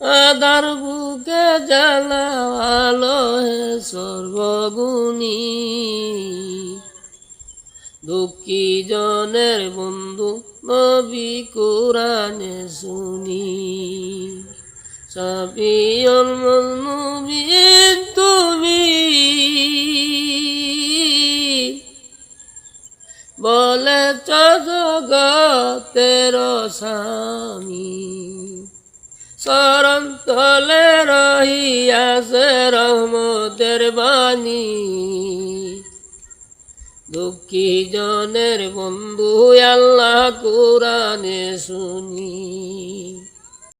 আদার বুকে জ্বালালো হে সর্বগুণী, দুঃখী জনের বন্ধু নবী কোরআনে শুনি। সাফিউল মাজলুমিন তুমি, বলেছ জগতের স্বামী, চরণ তলে রহিয়াছে রহমতের বাণী, দুঃখী জনের বন্ধু আল্লাহ কোরআনে শুনি।